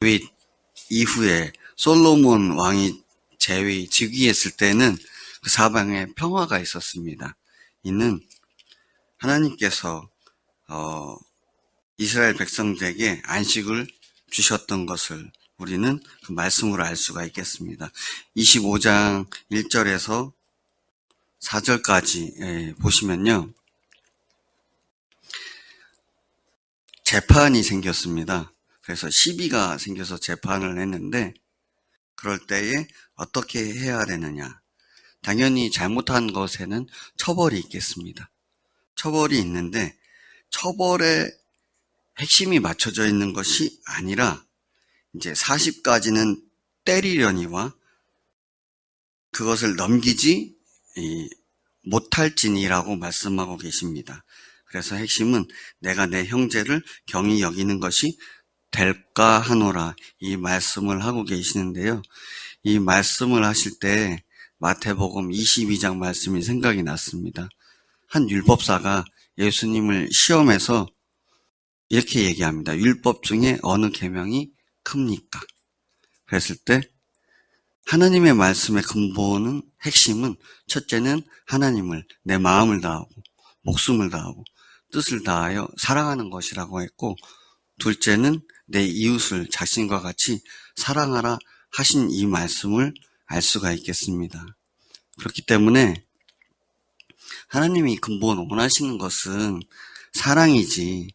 다윗 이후에 솔로몬 왕이 즉위했을 때는 그 사방에 평화가 있었습니다. 이는 하나님께서 이스라엘 백성들에게 안식을 주셨던 것을 우리는 그 말씀으로 알 수가 있겠습니다. 25장 1절에서 4절까지 보시면요. 재판이 생겼습니다. 그래서 시비가 생겨서 재판을 했는데 그럴 때에 어떻게 해야 되느냐. 당연히 잘못한 것에는 처벌이 있겠습니다. 처벌이 있는데 처벌의 핵심이 맞춰져 있는 것이 아니라 이제 40까지는 때리려니와 그것을 넘기지 못할지니라고 말씀하고 계십니다. 그래서 핵심은 내가 내 형제를 경히 여기는 것이 될까 하노라 이 말씀을 하고 계시는데요. 이 말씀을 하실 때 마태복음 22장 말씀이 생각이 났습니다. 한 율법사가 예수님을 시험해서 이렇게 얘기합니다. 율법 중에 어느 계명이 큽니까? 그랬을 때 하나님의 말씀의 근본은 핵심은 첫째는 하나님을 내 마음을 다하고 목숨을 다하고 뜻을 다하여 사랑하는 것이라고 했고 둘째는 내 이웃을 자신과 같이 사랑하라 하신 이 말씀을 알 수가 있겠습니다. 그렇기 때문에 하나님이 근본 원하시는 것은 사랑이지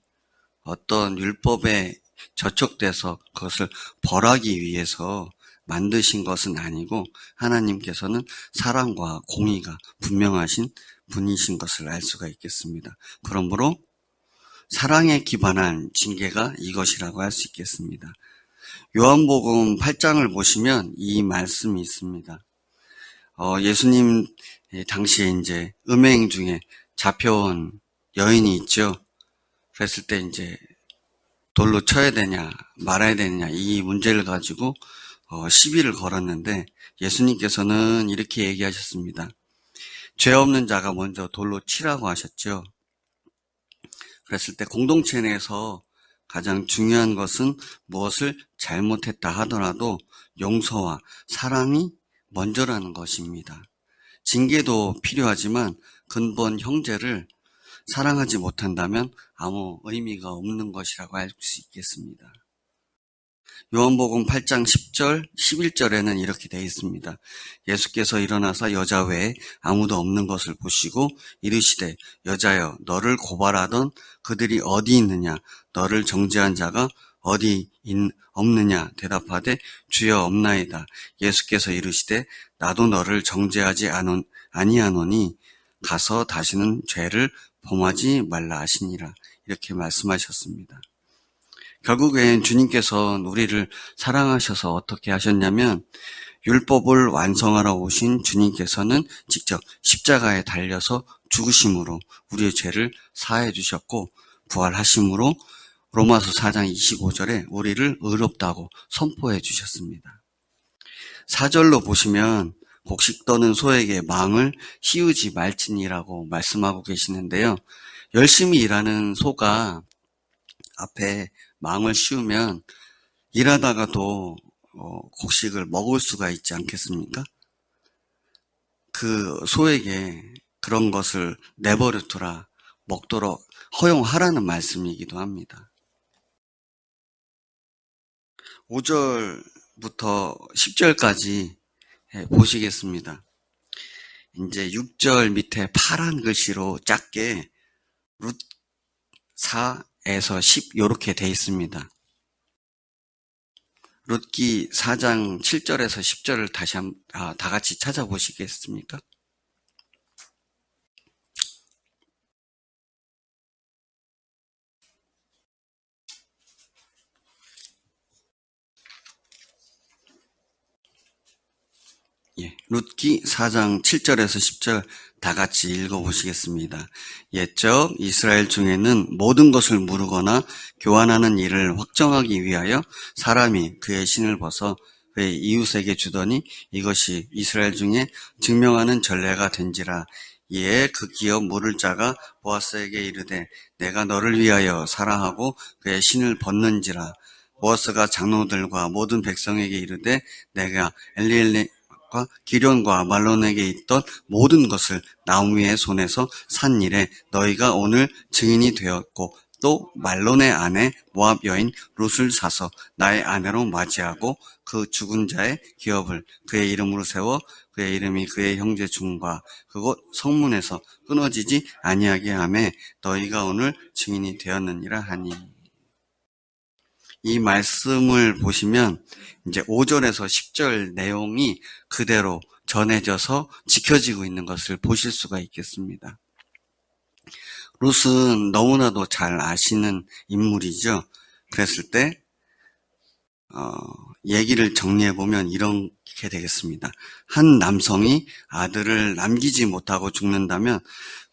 어떤 율법에 저촉돼서 그것을 벌하기 위해서 만드신 것은 아니고 하나님께서는 사랑과 공의가 분명하신 분이신 것을 알 수가 있겠습니다. 그러므로 사랑에 기반한 징계가 이것이라고 할 수 있겠습니다. 요한복음 8장을 보시면 이 말씀이 있습니다. 예수님 당시에 이제 음행 중에 잡혀온 여인이 있죠. 그랬을 때 이제 돌로 쳐야 되냐 말아야 되냐 이 문제를 가지고 시비를 걸었는데 예수님께서는 이렇게 얘기하셨습니다. 죄 없는 자가 먼저 돌로 치라고 하셨죠. 그랬을 때 공동체 내에서 가장 중요한 것은 무엇을 잘못했다 하더라도 용서와 사랑이 먼저라는 것입니다. 징계도 필요하지만 근본 형제를 사랑하지 못한다면 아무 의미가 없는 것이라고 할 수 있겠습니다. 요한복음 8장 10절, 11절에는 이렇게 되어 있습니다. 예수께서 일어나서 여자 외에 아무도 없는 것을 보시고 이르시되 여자여 너를 고발하던 그들이 어디 있느냐 너를 정죄한 자가 어디 없느냐 대답하되 주여 없나이다. 예수께서 이르시되 나도 너를 정죄하지 아니하노니 가서 다시는 죄를 범하지 말라 하시니라. 이렇게 말씀하셨습니다. 결국엔 주님께서는 우리를 사랑하셔서 어떻게 하셨냐면 율법을 완성하러 오신 주님께서는 직접 십자가에 달려서 죽으심으로 우리의 죄를 사해 주셨고 부활하심으로 로마서 4장 25절에 우리를 의롭다고 선포해 주셨습니다. 4절로 보시면 곡식 떠는 소에게 망을 씌우지 말지니라고 말씀하고 계시는데요. 열심히 일하는 소가 앞에 망을 씌우면 일하다가도 곡식을 먹을 수가 있지 않겠습니까? 그 소에게 그런 것을 내버려 두라, 먹도록 허용하라는 말씀이기도 합니다. 5절부터 10절까지 보시겠습니다. 이제 6절 밑에 파란 글씨로 작게 룻 4에서 10 이렇게 돼 있습니다. 룻기 4장 7절에서 10절을 다 같이 찾아보시겠습니까? 룻기 4장 7절에서 10절 다 같이 읽어보시겠습니다. 옛적 이스라엘 중에는 모든 것을 물으거나 교환하는 일을 확정하기 위하여 사람이 그의 신을 벗어 그의 이웃에게 주더니 이것이 이스라엘 중에 증명하는 전례가 된지라. 이에 그 기업 물을 자가 보아스에게 이르되 내가 너를 위하여 사랑하고 그의 신을 벗는지라. 보아스가 장로들과 모든 백성에게 이르되 내가 엘리엘과 기련과 말론에게 있던 모든 것을 나오미의 손에서 산 일에 너희가 오늘 증인이 되었고 또 말론의 아내 모압 여인 룻을 사서 나의 아내로 맞이하고 그 죽은 자의 기업을 그의 이름으로 세워 그의 이름이 그의 형제 중과 그곳 성문에서 끊어지지 아니하게 하매 너희가 오늘 증인이 되었느니라 하니. 이 말씀을 보시면 이제 5절에서 10절 내용이 그대로 전해져서 지켜지고 있는 것을 보실 수가 있겠습니다. 룻은 너무나도 잘 아시는 인물이죠. 그랬을 때 얘기를 정리해보면 이렇게 되겠습니다. 한 남성이 아들을 남기지 못하고 죽는다면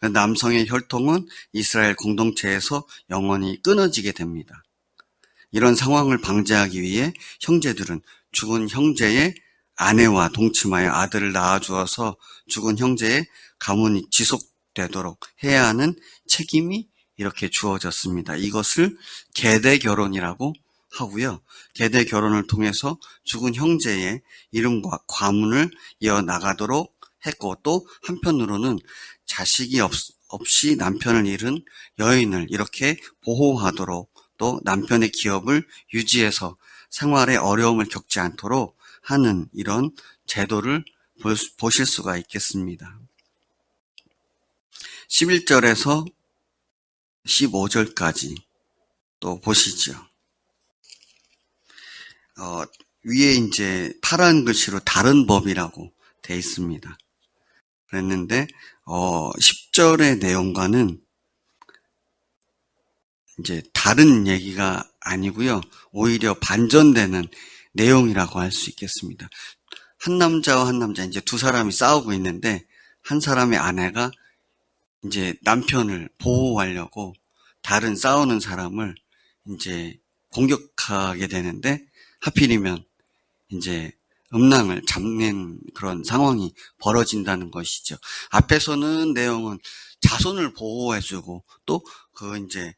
그 남성의 혈통은 이스라엘 공동체에서 영원히 끊어지게 됩니다. 이런 상황을 방지하기 위해 형제들은 죽은 형제의 아내와 동침하여 아들을 낳아주어서 죽은 형제의 가문이 지속되도록 해야 하는 책임이 이렇게 주어졌습니다. 이것을 계대 결혼이라고 하고요. 계대 결혼을 통해서 죽은 형제의 이름과 가문을 이어나가도록 했고 또 한편으로는 자식이 없이 남편을 잃은 여인을 이렇게 보호하도록 또 남편의 기업을 유지해서 생활에 어려움을 겪지 않도록 하는 이런 제도를 보실 수가 있겠습니다. 11절에서 15절까지 또 보시죠. 위에 이제 파란 글씨로 다른 법이라고 돼 있습니다. 그랬는데 10절의 내용과는 이제 다른 얘기가 아니고요. 오히려 반전되는 내용이라고 할 수 있겠습니다. 한 남자와 한 남자 이제 두 사람이 싸우고 있는데 한 사람의 아내가 이제 남편을 보호하려고 다른 싸우는 사람을 이제 공격하게 되는데 하필이면 이제 음란을 잡는 그런 상황이 벌어진다는 것이죠. 앞에서는 내용은 자손을 보호해주고 또 이제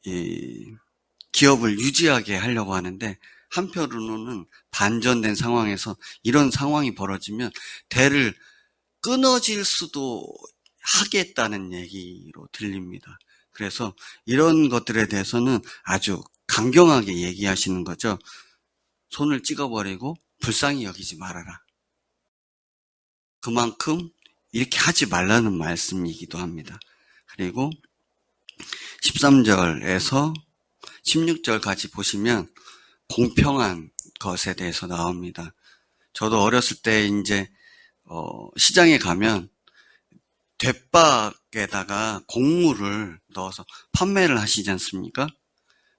이 기업을 유지하게 하려고 하는데 한편으로는 반전된 상황에서 이런 상황이 벌어지면 대를 끊어질 수도 하겠다는 얘기로 들립니다. 그래서 이런 것들에 대해서는 아주 강경하게 얘기하시는 거죠. 손을 찍어버리고 불쌍히 여기지 말아라. 그만큼 이렇게 하지 말라는 말씀이기도 합니다. 그리고 13절에서 16절까지 보시면 공평한 것에 대해서 나옵니다. 저도 어렸을 때 이제 시장에 가면 돛박에다가 곡물을 넣어서 판매를 하시지 않습니까?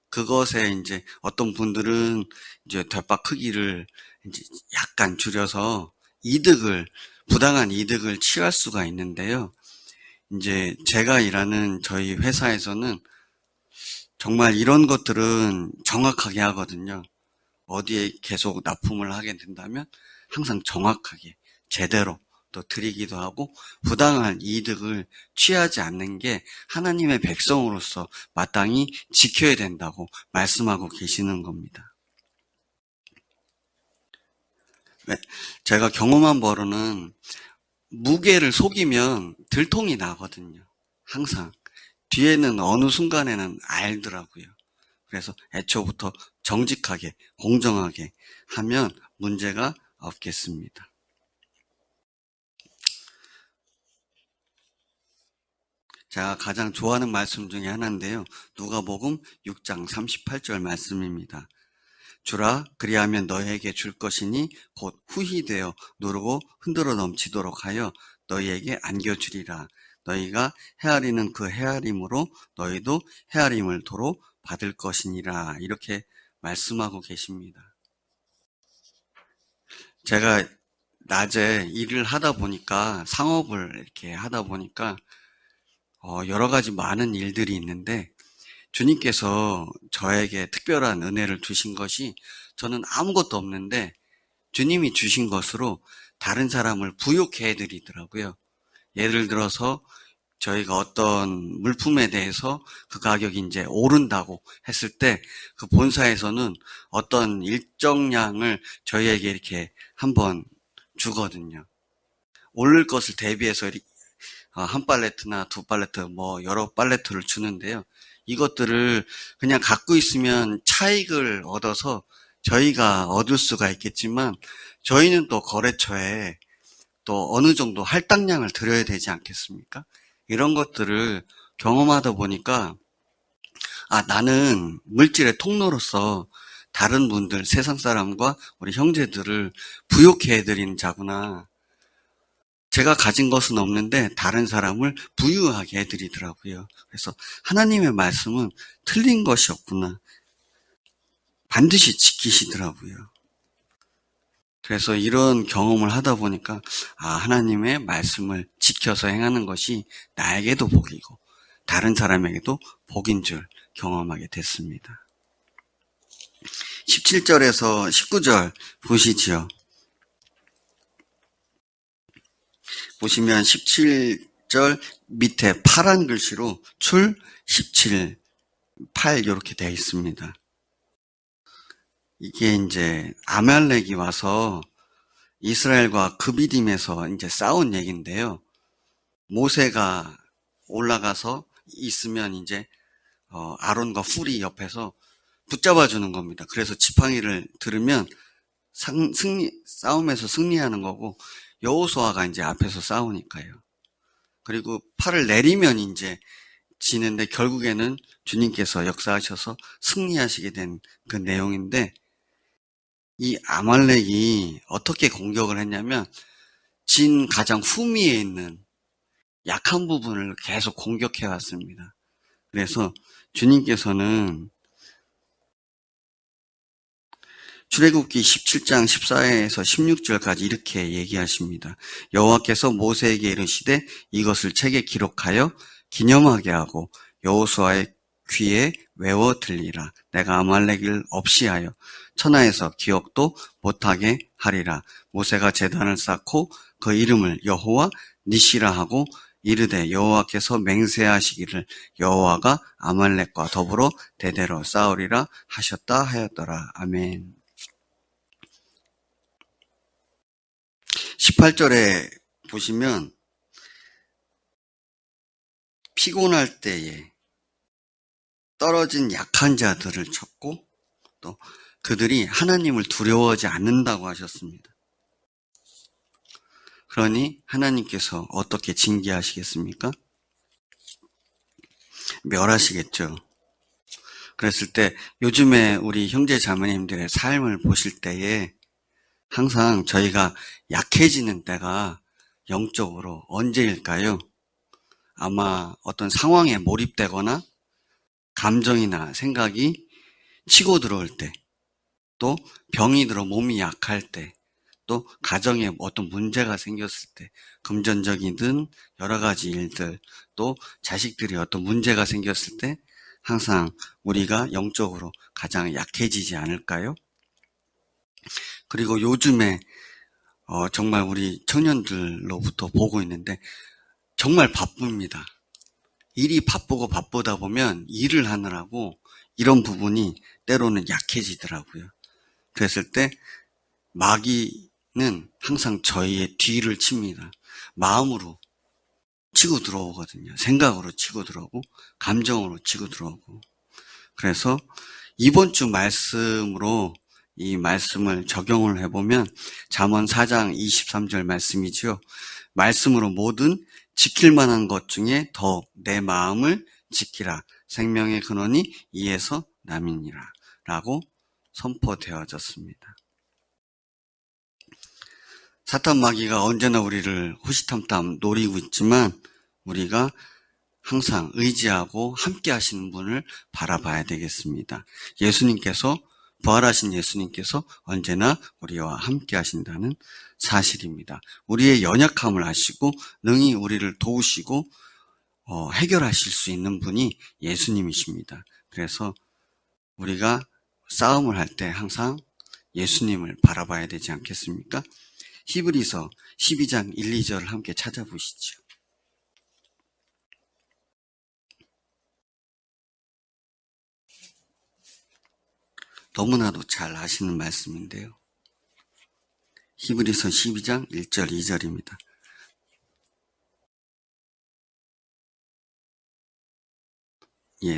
그것에 이제 어떤 분들은 이제 돛박 크기를 이제 약간 줄여서 부당한 이득을 취할 수가 있는데요. 이제 제가 일하는 저희 회사에서는 정말 이런 것들은 정확하게 하거든요. 어디에 계속 납품을 하게 된다면 항상 정확하게 제대로 또 드리기도 하고 부당한 이득을 취하지 않는 게 하나님의 백성으로서 마땅히 지켜야 된다고 말씀하고 계시는 겁니다. 네, 제가 경험한 바로는 무게를 속이면 들통이 나거든요. 항상. 뒤에는 어느 순간에는 알더라고요. 그래서 애초부터 정직하게, 공정하게 하면 문제가 없겠습니다. 제가 가장 좋아하는 말씀 중에 하나인데요. 누가복음 6장 38절 말씀입니다. 주라 그리하면 너희에게 줄 것이니 곧 후히 되어 누르고 흔들어 넘치도록 하여 너희에게 안겨주리라. 너희가 헤아리는 그 헤아림으로 너희도 헤아림을 도로 받을 것이니라. 이렇게 말씀하고 계십니다. 제가 낮에 일을 하다 보니까 상업을 이렇게 하다 보니까 여러 가지 많은 일들이 있는데 주님께서 저에게 특별한 은혜를 주신 것이 저는 아무것도 없는데 주님이 주신 것으로 다른 사람을 부욕해 드리더라고요. 예를 들어서 저희가 어떤 물품에 대해서 그 가격이 이제 오른다고 했을 때 그 본사에서는 어떤 일정량을 저희에게 이렇게 한번 주거든요. 오를 것을 대비해서 한 팔레트나 두 팔레트, 뭐 여러 팔레트를 주는데요. 이것들을 그냥 갖고 있으면 차익을 얻어서 저희가 얻을 수가 있겠지만 저희는 또 거래처에 또 어느 정도 할당량을 드려야 되지 않겠습니까? 이런 것들을 경험하다 보니까 나는 물질의 통로로서 다른 분들, 세상 사람과 우리 형제들을 부욕해 해드리는 자구나. 제가 가진 것은 없는데 다른 사람을 부유하게 해드리더라고요. 그래서 하나님의 말씀은 틀린 것이 없구나. 반드시 지키시더라고요. 그래서 이런 경험을 하다 보니까 하나님의 말씀을 지켜서 행하는 것이 나에게도 복이고 다른 사람에게도 복인 줄 경험하게 됐습니다. 17절에서 19절 보시지요. 보시면 17절 밑에 파란 글씨로 출 17, 8 이렇게 되어 있습니다. 이게 이제 아말렉이 와서 이스라엘과 그비딤에서 이제 싸운 얘기인데요. 모세가 올라가서 있으면 이제 아론과 훌이 옆에서 붙잡아 주는 겁니다. 그래서 지팡이를 들으면 싸움에서 승리하는 거고 여호수아가 이제 앞에서 싸우니까요. 그리고 팔을 내리면 이제 지는데 결국에는 주님께서 역사하셔서 승리하시게 된 그 내용인데 이 아말렉이 어떻게 공격을 했냐면 진 가장 후미에 있는 약한 부분을 계속 공격해 왔습니다. 그래서 주님께서는 출애굽기 17장 14에서 16절까지 이렇게 얘기하십니다. 여호와께서 모세에게 이르시되 이것을 책에 기록하여 기념하게 하고 여호수아의 귀에 외워 들리라. 내가 아말렉을 없이 하여 천하에서 기억도 못하게 하리라. 모세가 제단을 쌓고 그 이름을 여호와 니시라 하고 이르되 여호와께서 맹세하시기를 여호와가 아말렉과 더불어 대대로 싸우리라 하셨다 하였더라. 아멘. 18절에 보시면 피곤할 때에 떨어진 약한 자들을 쳤고 또 그들이 하나님을 두려워하지 않는다고 하셨습니다. 그러니 하나님께서 어떻게 징계하시겠습니까? 멸하시겠죠. 그랬을 때 요즘에 우리 형제 자매님들의 삶을 보실 때에 항상 저희가 약해지는 때가 영적으로 언제일까요? 아마 어떤 상황에 몰입되거나 감정이나 생각이 치고 들어올 때, 또 병이 들어 몸이 약할 때, 또 가정에 어떤 문제가 생겼을 때, 금전적이든 여러 가지 일들, 또 자식들이 어떤 문제가 생겼을 때 항상 우리가 영적으로 가장 약해지지 않을까요? 그리고 요즘에 정말 우리 청년들로부터 보고 있는데 정말 바쁩니다. 일이 바쁘고 바쁘다 보면 일을 하느라고 이런 부분이 때로는 약해지더라고요. 그랬을 때 마귀는 항상 저희의 뒤를 칩니다. 마음으로 치고 들어오거든요. 생각으로 치고 들어오고 감정으로 치고 들어오고. 그래서 이번 주 말씀으로 이 말씀을 적용을 해보면 잠언 4장 23절 말씀이죠. 말씀으로 모든 지킬 만한 것 중에 더 내 마음을 지키라. 생명의 근원이 이에서 남이니라. 라고 선포되어졌습니다. 사탄 마귀가 언제나 우리를 호시탐탐 노리고 있지만 우리가 항상 의지하고 함께 하시는 분을 바라봐야 되겠습니다. 예수님께서 부활하신 예수님께서 언제나 우리와 함께 하신다는 사실입니다. 우리의 연약함을 아시고 능히 우리를 도우시고 해결하실 수 있는 분이 예수님이십니다. 그래서 우리가 싸움을 할 때 항상 예수님을 바라봐야 되지 않겠습니까? 히브리서 12장 1, 2절을 함께 찾아보시죠. 너무나도 잘 아시는 말씀인데요. 히브리서 12장 1절 2절입니다.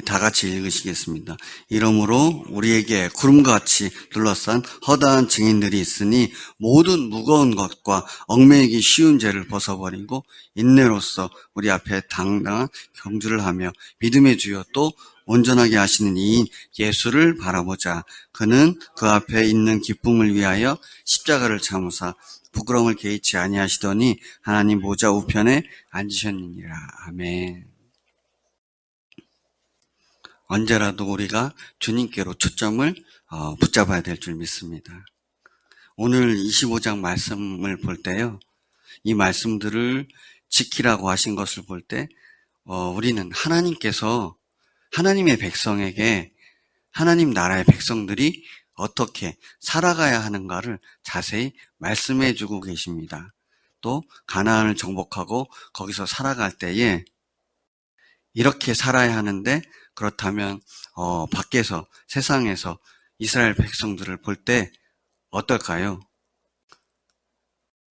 다 같이 읽으시겠습니다. 이러므로 우리에게 구름같이 둘러싼 허다한 증인들이 있으니 모든 무거운 것과 얽매이기 쉬운 죄를 벗어버리고 인내로써 우리 앞에 당당한 경주를 하며 믿음의 주여 또 온전하게 하시는 이인 예수를 바라보자. 그는 그 앞에 있는 기쁨을 위하여 십자가를 참으사 부끄러움을 개의치 아니하시더니 하나님 보좌 우편에 앉으셨느니라. 아멘. 언제라도 우리가 주님께로 초점을 붙잡아야 될 줄 믿습니다. 오늘 25장 말씀을 볼 때요, 이 말씀들을 지키라고 하신 것을 볼 때 우리는 하나님께서 하나님의 백성에게 하나님 나라의 백성들이 어떻게 살아가야 하는가를 자세히 말씀해 주고 계십니다. 또 가나안을 정복하고 거기서 살아갈 때에 이렇게 살아야 하는데, 그렇다면 밖에서 세상에서 이스라엘 백성들을 볼 때 어떨까요?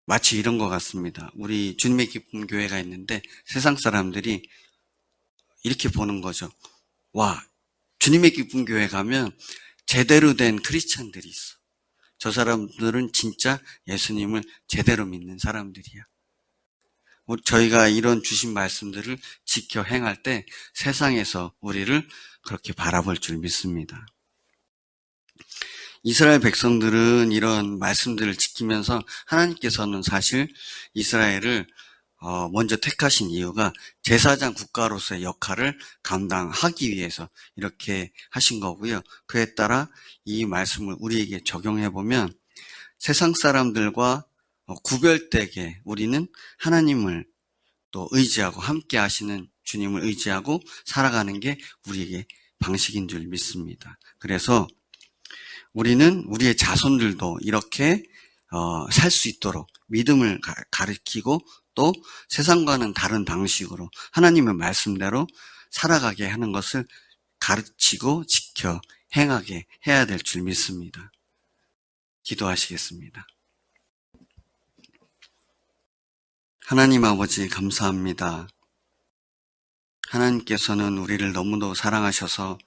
마치 이런 것 같습니다. 우리 주님의 기쁨 교회가 있는데 세상 사람들이 이렇게 보는 거죠. 와, 주님의 기쁨 교회 가면 제대로 된 크리스찬들이 있어. 저 사람들은 진짜 예수님을 제대로 믿는 사람들이야. 저희가 이런 주신 말씀들을 지켜 행할 때 세상에서 우리를 그렇게 바라볼 줄 믿습니다. 이스라엘 백성들은 이런 말씀들을 지키면서 하나님께서는 사실 이스라엘을 먼저 택하신 이유가 제사장 국가로서의 역할을 감당하기 위해서 이렇게 하신 거고요. 그에 따라 이 말씀을 우리에게 적용해 보면 세상 사람들과 구별되게 우리는 하나님을 또 의지하고 함께 하시는 주님을 의지하고 살아가는 게 우리에게 방식인 줄 믿습니다. 그래서 우리는 우리의 자손들도 이렇게 살 수 있도록 믿음을 가르치고 또 세상과는 다른 방식으로 하나님의 말씀대로 살아가게 하는 것을 가르치고 지켜 행하게 해야 될 줄 믿습니다. 기도하시겠습니다. 하나님 아버지 감사합니다. 하나님께서는 우리를 너무도 사랑하셔서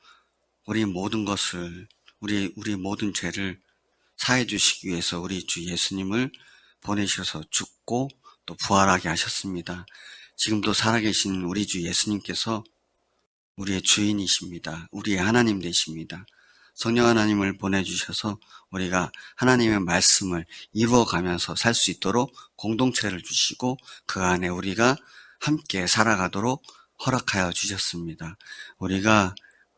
우리 모든 것을 우리 모든 죄를 사해 주시기 위해서 우리 주 예수님을 보내셔서 죽고 또 부활하게 하셨습니다. 지금도 살아계신 우리 주 예수님께서 우리의 주인이십니다. 우리의 하나님 되십니다. 성령 하나님을 보내주셔서 우리가 하나님의 말씀을 이루어가면서 살 수 있도록 공동체를 주시고 그 안에 우리가 함께 살아가도록 허락하여 주셨습니다. 우리가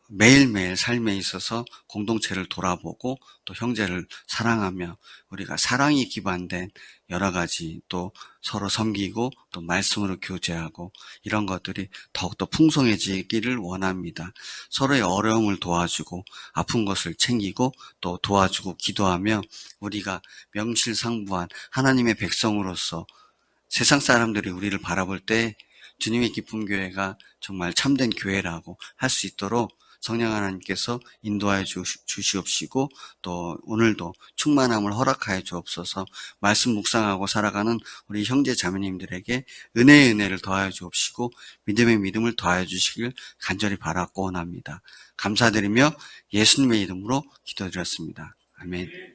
매일매일 삶에 있어서 공동체를 돌아보고 또 형제를 사랑하며 우리가 사랑이 기반된 여러 가지 또 서로 섬기고 또 말씀으로 교제하고 이런 것들이 더욱더 풍성해지기를 원합니다. 서로의 어려움을 도와주고 아픈 것을 챙기고 또 도와주고 기도하며 우리가 명실상부한 하나님의 백성으로서 세상 사람들이 우리를 바라볼 때 주님의 기쁨 교회가 정말 참된 교회라고 할 수 있도록 성령 하나님께서 인도하여 주시옵시고 또 오늘도 충만함을 허락하여 주옵소서. 말씀 묵상하고 살아가는 우리 형제 자매님들에게 은혜의 은혜를 더하여 주옵시고 믿음의 믿음을 더하여 주시길 간절히 바라고 원합니다. 감사드리며 예수님의 이름으로 기도드렸습니다. 아멘.